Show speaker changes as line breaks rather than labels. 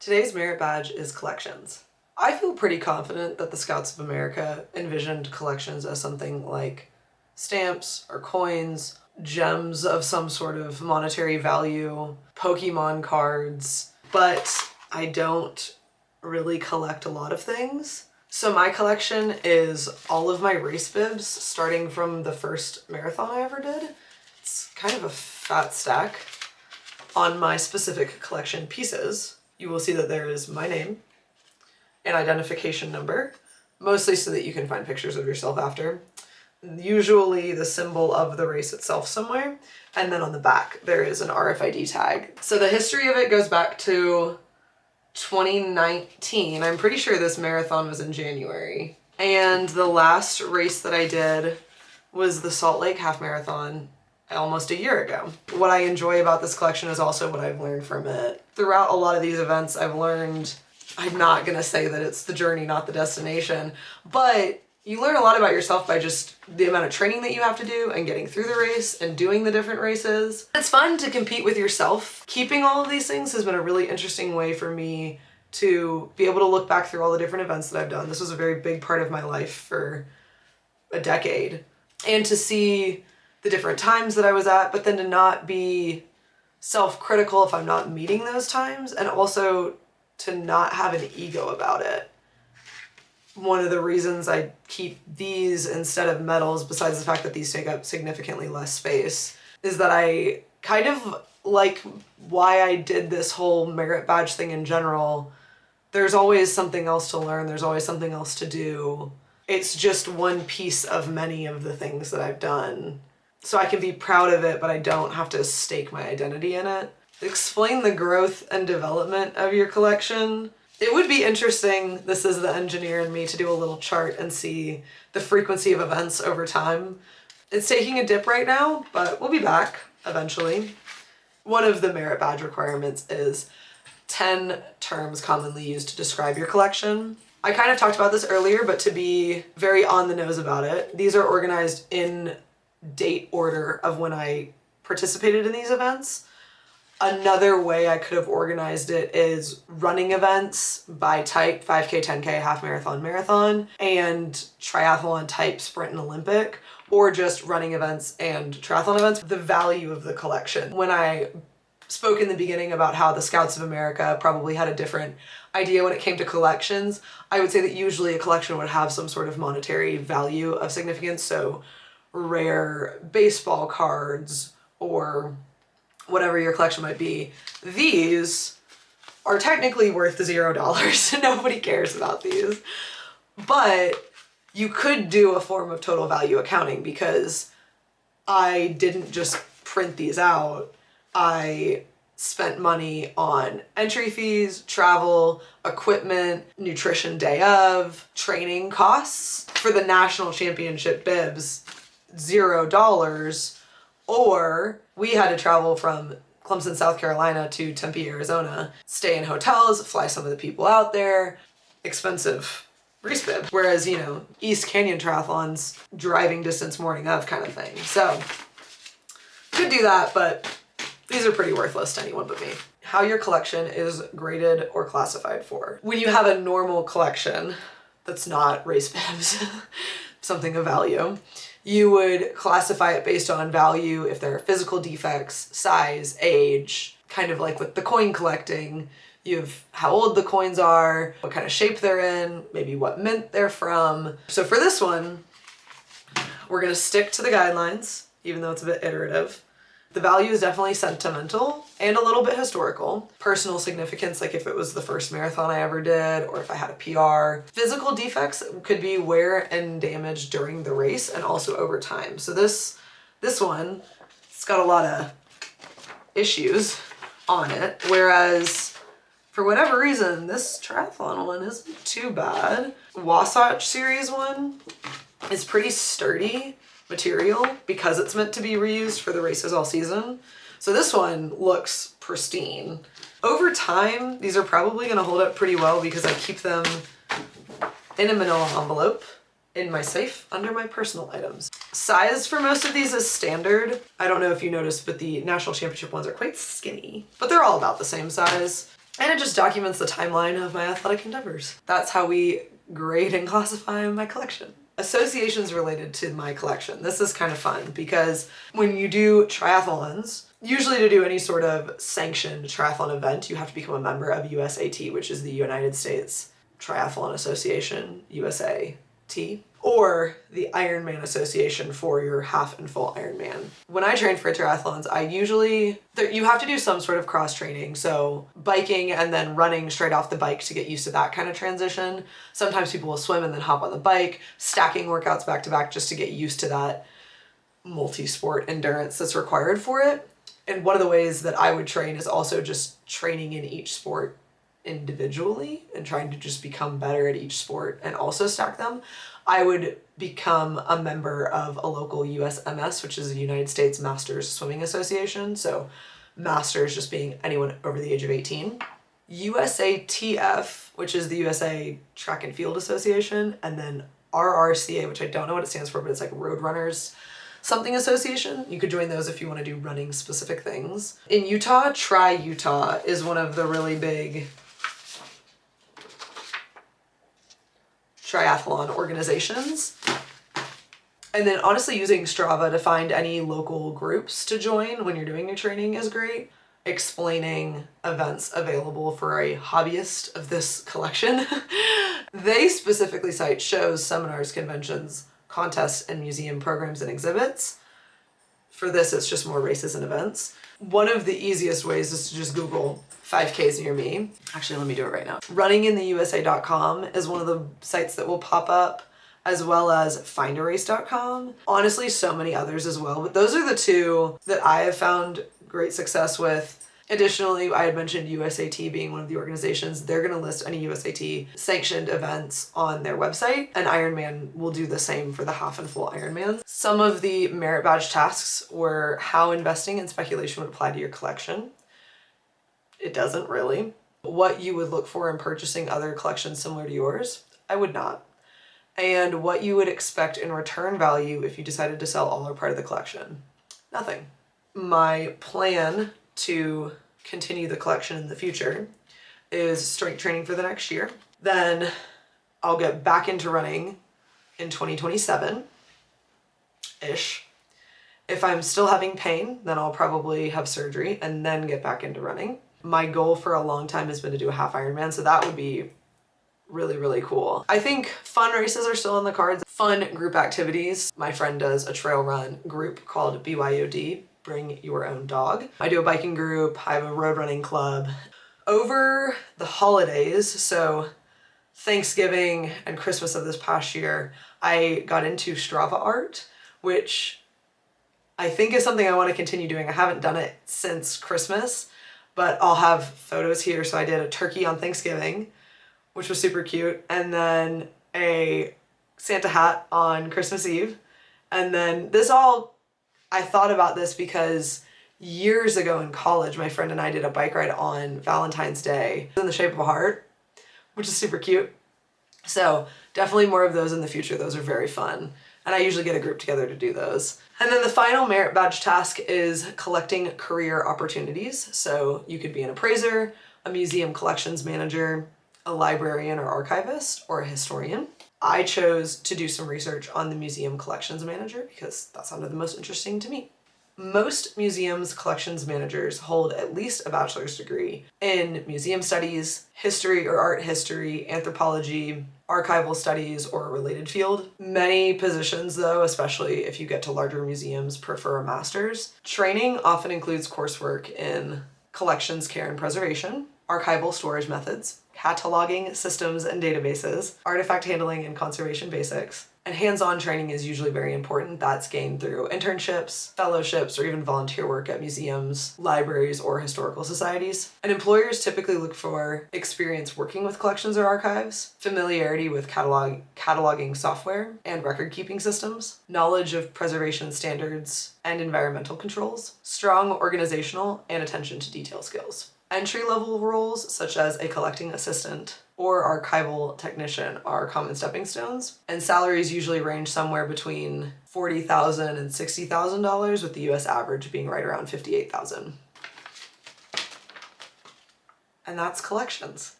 Today's merit badge is collections. I feel pretty confident that the Scouts of America envisioned collections as something like stamps or coins, gems of some sort of monetary value, Pokemon cards, but I don't really collect a lot of things. So my collection is all of my race bibs, starting from the first marathon I ever did. It's kind of a fat stack. On my specific collection pieces, you will see that there is my name, an identification number, mostly so that you can find pictures of yourself after, usually the symbol of the race itself somewhere, and then on the back there is an RFID tag. So the history of it goes back to 2019. I'm pretty sure this marathon was in January. And the last race that I did was the Salt Lake Half Marathon almost a year ago. What I enjoy about this collection is also what I've learned from it. Throughout a lot of these events, I've learned, I'm not gonna say that it's the journey, not the destination, but you learn a lot about yourself by just the amount of training that you have to do and getting through the race and doing the different races. It's fun to compete with yourself. Keeping all of these things has been a really interesting way for me to be able to look back through all the different events that I've done. This was a very big part of my life for a decade. And to see the different times that I was at, but then to not be self-critical if I'm not meeting those times, and also to not have an ego about it. One of the reasons I keep these instead of medals, besides the fact that these take up significantly less space, is that I kind of like why I did this whole merit badge thing in general. There's always something else to learn. There's always something else to do. It's just one piece of many of the things that I've done. So I can be proud of it, but I don't have to stake my identity in it. Explain the growth and development of your collection. It would be interesting, this is the engineer in me, to do a little chart and see the frequency of events over time. It's taking a dip right now, but we'll be back eventually. One of the merit badge requirements is 10 terms commonly used to describe your collection. I kind of talked about this earlier, but to be very on the nose about it, these are organized in date order of when I participated in these events. Another way I could have organized it is running events by type, 5K, 10K, half marathon, marathon, and triathlon type, sprint and Olympic, or just running events and triathlon events. The value of the collection. When I spoke in the beginning about how the Scouts of America probably had a different idea when it came to collections, I would say that usually a collection would have some sort of monetary value of significance, so rare baseball cards or whatever your collection might be. These are technically worth $0. Nobody cares about these. But you could do a form of total value accounting because I didn't just print these out. I spent money on entry fees, travel, equipment, nutrition day of, training costs. For the national championship bibs, $0, or we had to travel from Clemson, South Carolina to Tempe, Arizona, stay in hotels, fly some of the people out there, expensive race bib. Whereas, you know, East Canyon triathlons, driving distance morning of kind of thing. So, could do that, but these are pretty worthless to anyone but me. How your collection is graded or classified for. When you have a normal collection that's not race bibs, something of value, you would classify it based on value if there are physical defects, size, age, kind of like with the coin collecting. You have how old the coins are, what kind of shape they're in, maybe what mint they're from. So for this one, we're gonna stick to the guidelines, even though it's a bit iterative. The value is definitely sentimental and a little bit historical. Personal significance, like if it was the first marathon I ever did, or if I had a PR. Physical defects could be wear and damage during the race and also over time. So this one, it's got a lot of issues on it, whereas for whatever reason, this triathlon one isn't too bad. Wasatch Series one is pretty sturdy material because it's meant to be reused for the races all season. So this one looks pristine. Over time, these are probably gonna hold up pretty well because I keep them in a manila envelope in my safe under my personal items. Size for most of these is standard. I don't know if you noticed, but the national championship ones are quite skinny, but they're all about the same size. And it just documents the timeline of my athletic endeavors. That's how we grade and classify my collection. Associations related to my collection. This is kind of fun because when you do triathlons, usually to do any sort of sanctioned triathlon event, you have to become a member of USAT, which is the United States Triathlon Association, USAT, or the Ironman Association for your half and full Ironman. When I train for triathlons, you have to do some sort of cross training. So biking and then running straight off the bike to get used to that kind of transition. Sometimes people will swim and then hop on the bike, stacking workouts back to back just to get used to that multi-sport endurance that's required for it. And one of the ways that I would train is also just training in each sport individually and trying to just become better at each sport and also stack them. I would become a member of a local USMS, which is the United States Masters Swimming Association. So masters just being anyone over the age of 18. USATF, which is the USA Track and Field Association, and then RRCA, which I don't know what it stands for, but it's like Road Runners something association. You could join those if you want to do running specific things. In Utah, Try Utah is one of the really big triathlon organizations. And then honestly, using Strava to find any local groups to join when you're doing your training is great. Explaining events available for a hobbyist of this collection. They specifically cite shows, seminars, conventions, contests, and museum programs and exhibits. For this, it's just more races and events. One of the easiest ways is to just Google 5Ks near me. Actually, let me do it right now. Runningintheusa.com is one of the sites that will pop up, as well as findarace.com. Honestly, so many others as well, but those are the two that I have found great success with. Additionally, I had mentioned USAT being one of the organizations. They're going to list any USAT sanctioned events on their website, and Ironman will do the same for the half and full Ironman. Some of the merit badge tasks were how investing and speculation would apply to your collection. It doesn't really. What you would look for in purchasing other collections similar to yours. I would not. And what you would expect in return value if you decided to sell all or part of the collection. Nothing. My plan to continue the collection in the future is strength training for the next year. Then I'll get back into running in 2027-ish. If I'm still having pain, then I'll probably have surgery and then get back into running. My goal for a long time has been to do a half Ironman, so that would be really, really cool. I think fun races are still in the cards. Fun group activities. My friend does a trail run group called BYOD, Bring Your Own Dog. I do a biking group. I have a road running club. Over the holidays, so Thanksgiving and Christmas of this past year, I got into Strava art, which I think is something I want to continue doing. I haven't done it since Christmas, but I'll have photos here. So I did a turkey on Thanksgiving, which was super cute, and then a Santa hat on Christmas Eve. And then I thought about this because years ago in college, my friend and I did a bike ride on Valentine's Day in the shape of a heart, which is super cute. So definitely more of those in the future. Those are very fun. And I usually get a group together to do those. And then the final merit badge task is collecting career opportunities. So you could be an appraiser, a museum collections manager, a librarian or archivist, or a historian. I chose to do some research on the museum collections manager because that sounded the most interesting to me. Most museums collections managers hold at least a bachelor's degree in museum studies, history or art history, anthropology, archival studies, or a related field. Many positions, though, especially if you get to larger museums, prefer a master's. Training often includes coursework in collections care and preservation, archival storage methods, cataloging systems and databases, artifact handling and conservation basics, and hands-on training is usually very important. That's gained through internships, fellowships, or even volunteer work at museums, libraries, or historical societies. And employers typically look for experience working with collections or archives, familiarity with cataloging software and record-keeping systems, knowledge of preservation standards and environmental controls, strong organizational and attention to detail skills. Entry-level roles, such as a collecting assistant or archival technician, are common stepping stones, and salaries usually range somewhere between $40,000 and $60,000, with the US average being right around $58,000. And that's collections.